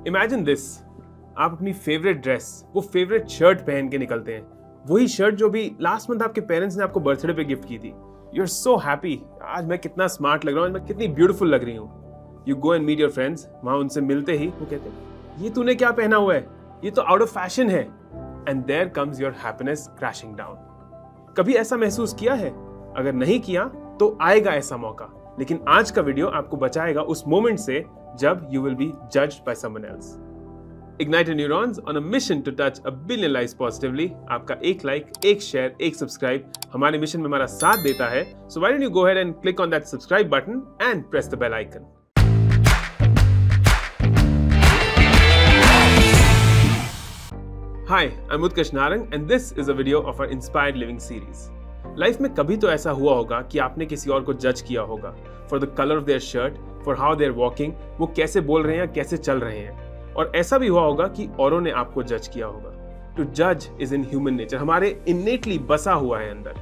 Imagine this, आप अपनी favourite dress, वो फेवरेट शर्ट पहन के निकलते हैं, वही शर्ट जो भी लास्ट मंथ आपके पेरेंट्स ने आपको बर्थडे पे गिफ्ट की थी। यू आर सो हैप्पी, आज मैं कितना स्मार्ट लग रहा हूँ, आज मैं कितनी ब्यूटीफुल लग रही हूँ। You go and meet your friends, वहां उनसे मिलते ही वो कहते हैं ये तूने क्या पहना हुआ है, ये तो आउट ऑफ फैशन है। And there comes your happiness crashing down. कभी ऐसा महसूस किया है? अगर नहीं किया तो आएगा ऐसा मौका, लेकिन आज का वीडियो आपको बचाएगा उस मोमेंट से जब you will be judged by someone else. Ignite your neurons on a mission to touch a billion lives positively. आपका एक लाइक, एक शेयर, एक सब्सक्राइब हमारे मिशन में हमारा साथ देता है. So why don't you go ahead and click on that subscribe button and press the bell icon. Hi, I'm Utkarsh Narang and this is a video of our Inspired Living series. Life में कभी तो ऐसा हुआ होगा कि आपने किसी और को जज किया होगा for the colour of their shirt, for how they're walking, वो कैसे बोल रहे हैं, कैसे चल रहे हैं। और ऐसा भी हुआ होगा कि औरों ने आपको जज किया होगा। टू जज इज इन ह्यूमन नेचर, हमारे इनेटली बसा हुआ है अंदर।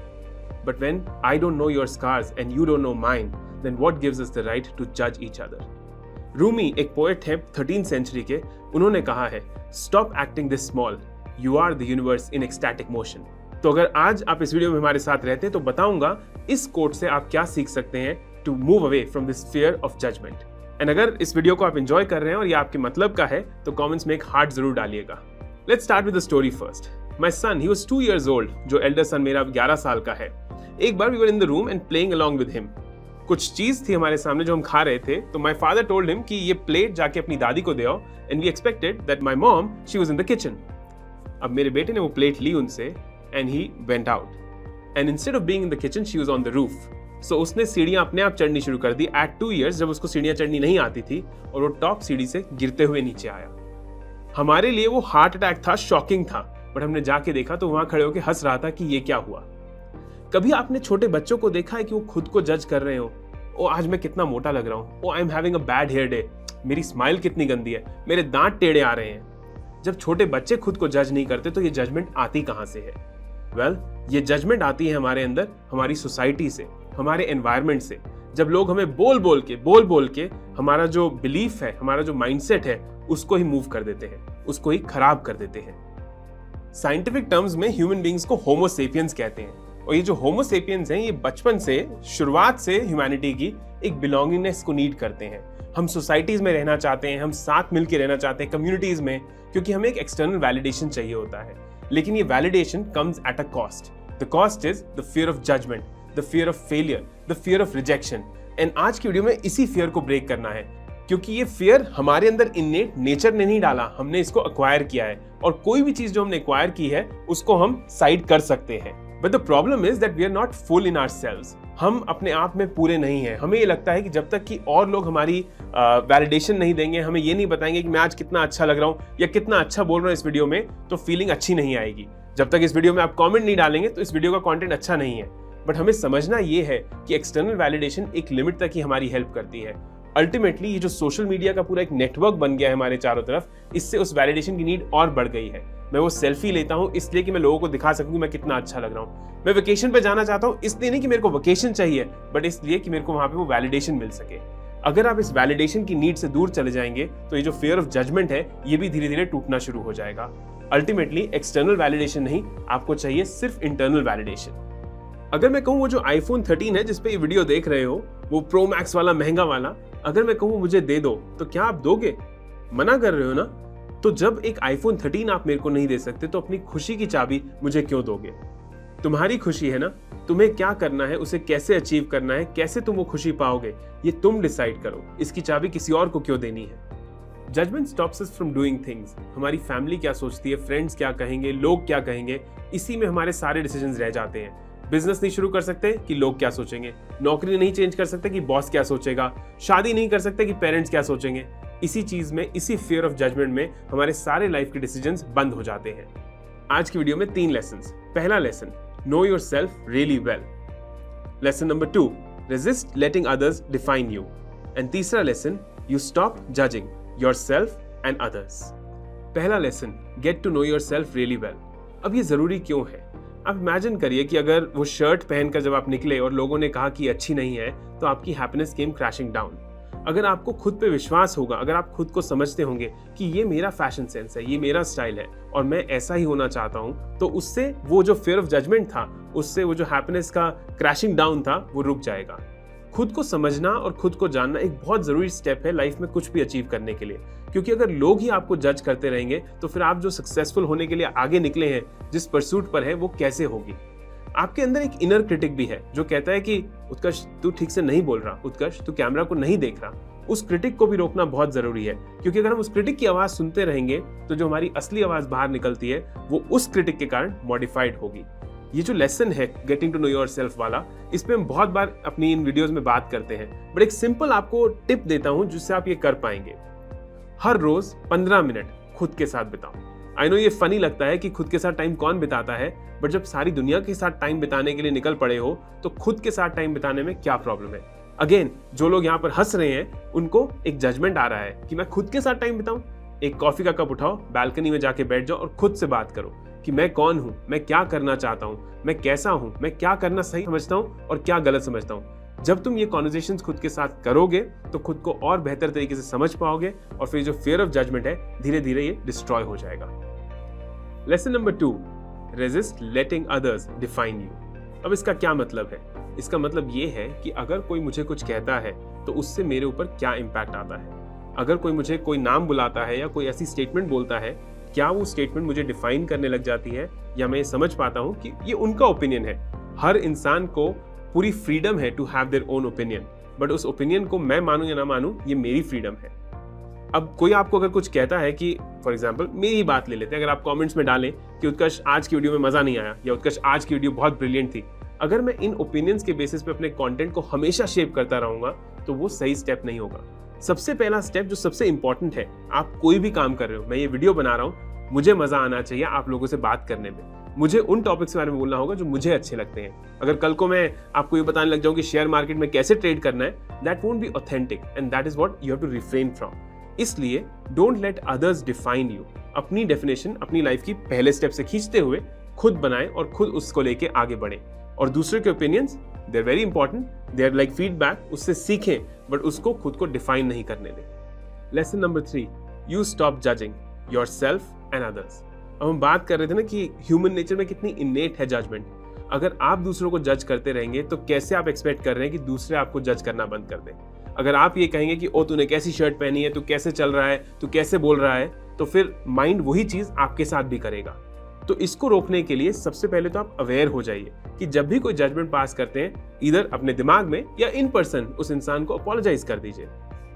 But when I don't know your scars and you don't know mine, then what gives us the right to जज ईच अदर। रूमी एक पोएट है 13th सेंचुरी के, उन्होंने कहा है stop acting this small, you are the universe in ecstatic motion. तो अगर आज आप इस वीडियो में हमारे साथ रहते हैं तो बताऊंगा इस कोट से आप क्या सीख सकते हैं to move away from this fear of judgement. And अगर इस वीडियो को आप एंजॉय कर रहे हैं और ये आपके मतलब का है तो कमेंट्स में एक हार्ट जरूर डालिएगा। Let's start with the story first. My son, he was 2 years old, जो एल्डर सन मेरा 11 साल का है। एक बार we were in the room and playing along with him. कुछ चीज थी हमारे सामने जो हम खा रहे थे, तो माय फादर टोल्ड हिम कि ये प्लेट जाके अपनी दादी को दे आओ, and we expected that my mom she was in the kitchen. अब मेरे बेटे ने वो प्लेट ली उनसे and he went out. And instead of being in the kitchen, she was on the roof. So उसने सीढ़ियां अपने आप चढ़नी शुरू कर दी at 2 years, जब उसको सीढ़ियां चढ़नी नहीं आती थी, और वो टॉप सीढ़ी से गिरते हुए नीचे आया। हमारे लिए वो हार्ट अटैक था, शॉकिंग था, बट हमने जाके देखा तो वहां खड़े होकर हंस रहा था कि ये क्या हुआ। कभी आपने छोटे बच्चों को देखा है कि वो खुद को जज कर रहे हो? ओ आज मैं कितना मोटा लग रहा हूँ, oh I am having a bad hair day, मेरी स्माइल कितनी गंदी है, मेरे दांत टेढ़े आ रहे हैं। जब छोटे बच्चे खुद को जज नहीं करते तो ये जजमेंट आती कहां से है? ये जजमेंट आती है हमारे अंदर, हमारी सोसाइटी से, हमारे एनवायरनमेंट से। जब लोग हमें बोल बोल के हमारा जो बिलीफ है, हमारा जो माइंडसेट है, उसको ही मूव कर देते हैं, उसको ही खराब कर देते हैं। साइंटिफिक टर्म्स में ह्यूमन बीइंग्स को होमो सेपियंस कहते हैं। और ये जो होमो सेपियंस हैं, ये बचपन से, शुरुआत से ह्यूमैनिटी की एक बिलोंगिंगनेस को नीड करते हैं। हम सोसाइटीज में रहना चाहते हैं, हम साथ मिलकर रहना चाहते हैं कम्युनिटीज में, क्योंकि हमें एक एक्सटर्नल वैलिडेशन चाहिए होता है। लेकिन ये validation comes at a cost. The cost is the fear of judgement, the fear of failure, the fear of rejection. And आज की वीडियो में इसी फियर को ब्रेक करना है, क्योंकि ये फियर हमारे अंदर इन्नेट नेचर ने नहीं डाला, हमने इसको एक्वायर किया है। और कोई भी चीज जो हमने एक्वायर की है उसको हम साइड कर सकते हैं। But the problem is that we are not full in ourselves. हम अपने आप में पूरे नहीं हैं। हमें ये लगता है कि जब तक कि और लोग हमारी वैलिडेशन नहीं देंगे, हमें ये नहीं बताएंगे कि मैं आज कितना अच्छा लग रहा हूँ या कितना अच्छा बोल रहा हूँ इस वीडियो में, तो फीलिंग अच्छी नहीं आएगी। जब तक इस वीडियो में आप कमेंट नहीं डालेंगे तो इस वीडियो का कंटेंट अच्छा नहीं है। बट हमें समझना ये है कि एक्सटर्नल वैलिडेशन एक लिमिट तक ही हमारी हेल्प करती है। अल्टीमेटली ये जो सोशल मीडिया का पूरा एक नेटवर्क बन गया है हमारे चारों तरफ, इससे उस वैलिडेशन की नीड और बढ़ गई है। मैं वो सेल्फी लेता हूँ इसलिए कि मैं लोगों को दिखा सकूं कि मैं कितना अच्छा लग रहा हूँ। मैं वेकेशन पे जाना चाहता हूँ इसलिए नहीं कि मेरे को वेकेशन चाहिए, बट इसलिए कि मेरे को वहां पे वो वैलिडेशन मिल सके। अगर आप इस वैलिडेशन की नीड से दूर चले जाएंगे तो ये जो फियर ऑफ जजमेंट है ये भी धीरे धीरे टूटना शुरू हो जाएगा। अल्टीमेटली एक्सटर्नल वैलिडेशन नहीं, आपको चाहिए सिर्फ इंटरनल वैलिडेशन। अगर मैं कहूँ वो जो iPhone 13 है जिसपे ये वीडियो देख रहे हो, वो प्रो मैक्स वाला महंगा वाला, अगर मैं कहूँ मुझे दे दो तो क्या आप दोगे? मना कर रहे हो ना? तो जब एक iPhone 13 आप मेरे को नहीं दे सकते तो अपनी खुशी की चाबी मुझे क्यों दोगे? तुम्हारी खुशी है ना, तुम्हें क्या करना है, उसे कैसे अचीव करना है, कैसे तुम वो खुशी पाओगे, ये तुम डिसाइड करो। इसकी चाबी किसी और को क्यों देनी है? Judgement stops us from doing things. हमारी फैमिली क्या सोचती है, फ्रेंड्स क्या कहेंगे, लोग क्या कहेंगे, इसी में हमारे सारे डिसीजंस रह जाते हैं। बिजनेस नहीं शुरू कर सकते कि लोग क्या सोचेंगे, नौकरी नहीं चेंज कर सकते कि बॉस क्या सोचेगा, शादी नहीं कर सकते कि पेरेंट्स क्या सोचेंगे। इसी चीज में, इसी फियर ऑफ जजमेंट में हमारे सारे लाइफ के डिसीजंस बंद हो जाते हैं। आज की वीडियो में 3 लेसन्स। पहला lesson, know yourself really well. Lesson number 2, resist letting others define you. And तीसरा lesson, you stop judging yourself and others. पहला lesson, get to know yourself really well. अब ये जरूरी क्यों है? आप इमेजिन करिए कि अगर वो शर्ट पहनकर जब आप निकले और लोगों ने कहा कि अच्छी नहीं है, तो आपकी हैप्पीनेस केम क्रैशिंग डाउन। अगर आपको खुद पे विश्वास होगा, अगर आप खुद को समझते होंगे कि ये मेरा फैशन सेंस है, ये मेरा स्टाइल है और मैं ऐसा ही होना चाहता हूँ, तो उससे वो जो फियर ऑफ जजमेंट था, उससे वो जो हैप्पीनेस का क्रैशिंग डाउन था, वो रुक जाएगा। खुद को समझना और खुद को जानना एक बहुत जरूरी स्टेप है लाइफ में कुछ भी अचीव करने के लिए, क्योंकि अगर लोग ही आपको जज करते रहेंगे तो फिर आप जो सक्सेसफुल होने के लिए आगे निकले हैं, जिस परसूट पर है, वो कैसे होगी। आपके अंदर एक इनर क्रिटिक भी है जो कहता है कि उत्कर्ष तू ठीक से नहीं बोल रहा, उत्कर्ष तू कैमरा को नहीं देख रहा। उस क्रिटिक को भी रोकना बहुत जरूरी है, क्योंकि अगर हम उस क्रिटिक की आवाज सुनते रहेंगे तो जो हमारी असली आवाज बाहर निकलती है वो उस क्रिटिक के कारण मॉडिफाइड होगी। ये जो लेसन है गेटिंग टू नो योरसेल्फ वाला, इस पे हम बहुत बार अपनी इन वीडियोस में बात करते हैं, बट एक सिंपल आपको टिप देता हूं जिससे आप ये कर पाएंगे। हर रोज 15 मिनट खुद के साथ बिताओ। आई नो ये फनी लगता है कि खुद के साथ टाइम कौन बिताता है, बट जब सारी दुनिया के साथ टाइम बिताने के लिए निकल पड़े हो तो खुद के साथ टाइम बिताने में क्या प्रॉब्लम है। अगेन, जो लोग यहाँ पर हंस रहे हैं उनको एक जजमेंट आ रहा है कि मैं खुद के साथ टाइम बिताऊं। एक कॉफी का कप उठाओ, बैल्कनी में जाके बैठ जाओ और खुद से बात करो कि मैं कौन हूं, मैं क्या करना चाहता हूं, मैं कैसा हूं, मैं क्या करना सही समझता हूं और क्या गलत समझता हूं। जब तुम ये कॉन्वर्सेशंस खुद के साथ करोगे तो खुद को और बेहतर तरीके से समझ पाओगे और फिर जो फियर ऑफ जजमेंट है धीरे धीरे ये डिस्ट्रॉय हो जाएगा। Lesson number 2, resist letting others define you. अब इसका क्या मतलब है? इसका मतलब ये है कि अगर कोई मुझे कुछ कहता है तो उससे मेरे ऊपर क्या इम्पैक्ट आता है। अगर कोई मुझे कोई नाम बुलाता है या कोई ऐसी स्टेटमेंट बोलता है, क्या वो स्टेटमेंट मुझे डिफाइन करने लग जाती है या मैं ये समझ पाता हूँ कि ये उनका ओपिनियन है। हर इंसान को पूरी फ्रीडम है to have their own opinion, but उस ओपिनियन को मैं मानूं या ना मानूं, ये मेरी फ्रीडम है। अब कोई आपको अगर कुछ कहता है कि फॉर एग्जाम्पल मेरी ही बात ले लेते हैं, अगर आप कमेंट्स में डालें कि उत्कर्ष आज की वीडियो में मजा नहीं आया या उत्कर्ष आज की वीडियो बहुत ब्रिलियंट थी, अगर मैं इन ओपिनियंस के बेसिस पे अपने कंटेंट को हमेशा शेप करता रहूंगा तो वो सही स्टेप नहीं होगा। सबसे पहला स्टेप जो सबसे इंपॉर्टेंट है, आप कोई भी काम कर रहे हो, मैं ये वीडियो बना रहा हूँ, मुझे मजा आना चाहिए आप लोगों से बात करने में, मुझे उन टॉपिक्स के बारे में बोलना होगा जो मुझे अच्छे लगते हैं। अगर कल को मैं आपको ये बताने लग जाऊं कि शेयर मार्केट में कैसे ट्रेड करना है, that won't be authentic and that is what you have to refrain from. इसलिए don't let others define you. अपनी डेफिनेशन अपनी लाइफ की पहले स्टेप से खींचते हुए खुद बनाएं और खुद उसको लेके आगे बढ़ें। और दूसरे के opinions, they are very important, they are like feedback, उससे सीखें बट उसको खुद को डिफाइन नहीं करने दें। Lesson number 3, you stop judging yourself and others. अब हम बात कर रहे थे ना कि ह्यूमन नेचर में कितनी इनेट है जजमेंट। अगर आप दूसरों को जज करते रहेंगे तो कैसे आप एक्सपेक्ट कर रहे हैं कि दूसरे आपको जज करना बंद कर दें। अगर आप ये कहेंगे कि ओ तूने कैसी शर्ट पहनी है, तू कैसे चल रहा है, तू कैसे बोल रहा है, तो फिर माइंड वही चीज आपके साथ भी करेगा। तो इसको रोकने के लिए सबसे पहले तो आप अवेयर हो जाइए कि जब भी कोई जजमेंट पास करते हैं, इधर अपने दिमाग में या इन पर्सन उस इंसान को अपोलोजाइज कर दीजिए।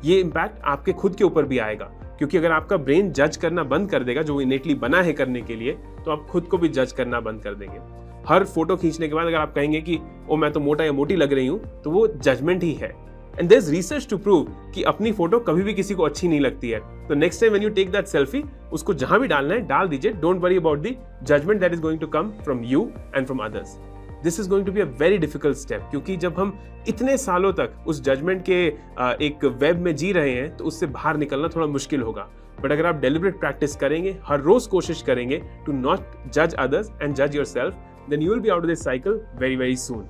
ये इम्पैक्ट आपके खुद के ऊपर भी आएगा, क्योंकि अगर आपका ब्रेन जज करना बंद कर देगा, जो इनेटली बना है करने के लिए, तो आप खुद को भी जज करना बंद कर देंगे। हर फोटो खींचने के बाद अगर आप कहेंगे कि ओ मैं तो मोटा या मोटी लग रही हूं, तो वो जजमेंट ही है। And there is research to prove कि अपनी फोटो कभी भी किसी को अच्छी नहीं लगती है। तो next time when you take that selfie, उसको जहां भी डालना है डाल दीजिए। Don't worry about the judgement that is going to come from you and from others. This is going to be a very difficult step, क्योंकि जब हम इतने सालों तक उस जजमेंट के एक वेब में जी रहे हैं तो उससे बाहर निकलना थोड़ा मुश्किल होगा। बट अगर आप डेलिब्रेट प्रैक्टिस करेंगे, हर रोज कोशिश करेंगे टू नॉट जज अदर्स एंड जज yourself, then you will be out of this cycle very very soon.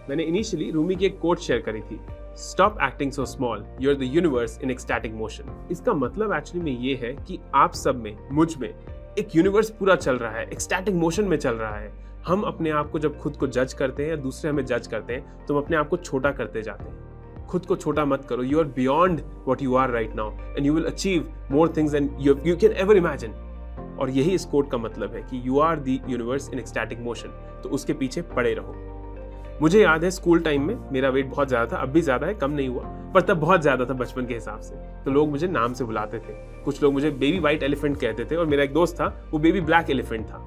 मैंने इनिशियली रूमी की एक कोट शेयर करी थी, stop acting so small, you are the universe in ecstatic motion. इसका मतलब एक्चुअली में ये है कि आप सब में, मुझ में एक यूनिवर्स पूरा चल रहा है, एक्सटैटिक मोशन में चल रहा है। हम अपने आप को जब खुद को जज करते हैं या दूसरे हमें जज करते हैं तो हम अपने आप को छोटा करते जाते हैं। खुद को छोटा मत करो। You are beyond what you are right now and you will achieve more things than you can ever imagine. और यही इस कोट का मतलब है कि you are the universe in ecstatic motion, तो उसके पीछे पड़े रहो। मुझे याद है स्कूल टाइम में मेरा वेट बहुत ज्यादा था, अब भी ज्यादा है, कम नहीं हुआ, पर तब बहुत ज्यादा था बचपन के हिसाब से। तो लोग मुझे नाम से बुलाते थे, कुछ लोग मुझे बेबी व्हाइट एलिफेंट कहते थे और मेरा एक दोस्त था वो बेबी ब्लैक एलिफेंट था।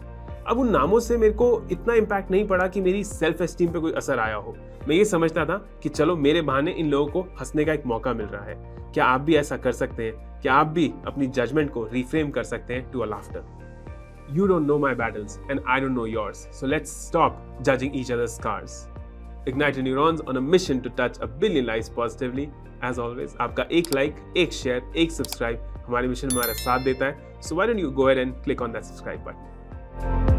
अब उन नामों से मेरे को इतना इम्पैक्ट नहीं पड़ा कि मेरी सेल्फ एस्टीम पे कोई असर आया हो। मैं ये समझता था कि चलो मेरे बहाने इन लोगों को हंसने का एक मौका मिल रहा है। क्या आप भी ऐसा कर सकते हैं? क्या आप भी अपनी जजमेंट को रिफ्रेम कर सकते हैं to a laughter? You don't know my battles and I don't know yours, so let's stop judging each other's scars. Ignite your neurons on a mission to touch a billion lives positively. As always, आपका एक like, एक share, एक subscribe हमारे mission में हमारा साथ देता है. So why don't you go ahead and click on that subscribe button.